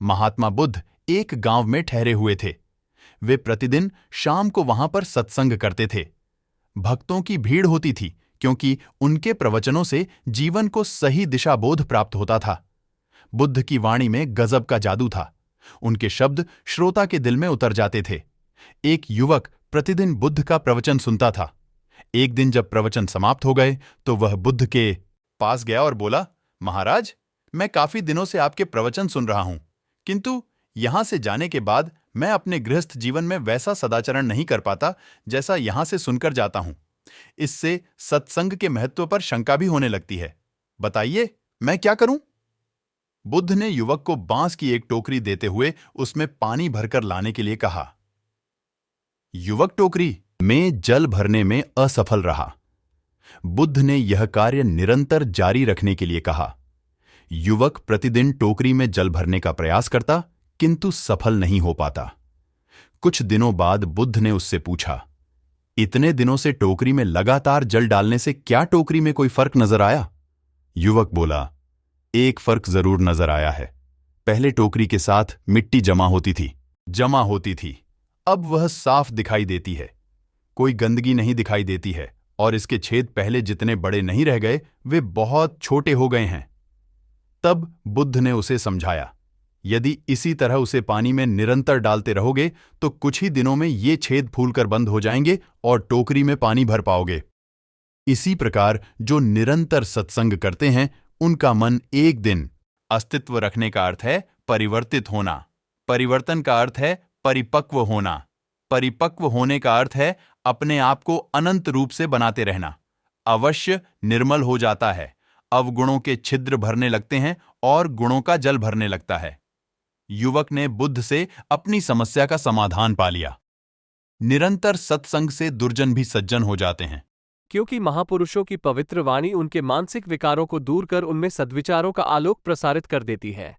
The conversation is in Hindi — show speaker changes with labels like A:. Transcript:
A: महात्मा बुद्ध एक गांव में ठहरे हुए थे। वे प्रतिदिन शाम को वहां पर सत्संग करते थे। भक्तों की भीड़ होती थी क्योंकि उनके प्रवचनों से जीवन को सही दिशाबोध प्राप्त होता था। बुद्ध की वाणी में गजब का जादू था। उनके शब्द श्रोता के दिल में उतर जाते थे। एक युवक प्रतिदिन बुद्ध का प्रवचन सुनता था। एक दिन जब प्रवचन समाप्त हो गए तो वह बुद्ध के पास गया और बोला, महाराज, मैं काफी दिनों से आपके प्रवचन सुन रहा हूं, किंतु यहां से जाने के बाद मैं अपने गृहस्थ जीवन में वैसा सदाचरण नहीं कर पाता जैसा यहां से सुनकर जाता हूं। इससे सत्संग के महत्व पर शंका भी होने लगती है। बताइए, मैं क्या करूं? बुद्ध ने युवक को बांस की एक टोकरी देते हुए उसमें पानी भरकर लाने के लिए कहा। युवक टोकरी में जल भरने में असफल रहा। बुद्ध ने यह कार्य निरंतर जारी रखने के लिए कहा। युवक प्रतिदिन टोकरी में जल भरने का प्रयास करता, किंतु सफल नहीं हो पाता। कुछ दिनों बाद बुद्ध ने उससे पूछा, इतने दिनों से टोकरी में लगातार जल डालने से क्या टोकरी में कोई फर्क नजर आया? युवक बोला, एक फर्क जरूर नजर आया है। पहले टोकरी के साथ मिट्टी जमा होती थी। अब वह साफ दिखाई देती है। कोई गंदगी नहीं दिखाई देती है और इसके छेद पहले जितने बड़े नहीं रह गए, वे बहुत छोटे हो गए हैं। तब बुद्ध ने उसे समझाया, यदि इसी तरह उसे पानी में निरंतर डालते रहोगे तो कुछ ही दिनों में ये छेद फूलकर बंद हो जाएंगे और टोकरी में पानी भर पाओगे। इसी प्रकार जो निरंतर सत्संग करते हैं उनका मन एक दिन, अस्तित्व रखने का अर्थ है परिवर्तित होना, परिवर्तन का अर्थ है परिपक्व होना, परिपक्व होने का अर्थ है अपने आप को अनंत रूप से बनाते रहना, अवश्य निर्मल हो जाता है। अवगुणों के छिद्र भरने लगते हैं और गुणों का जल भरने लगता है। युवक ने बुद्ध से अपनी समस्या का समाधान पा लिया। निरंतर सत्संग से दुर्जन भी सज्जन हो जाते हैं,
B: क्योंकि महापुरुषों की पवित्र वाणी उनके मानसिक विकारों को दूर कर उनमें सद्विचारों का आलोक प्रसारित कर देती है।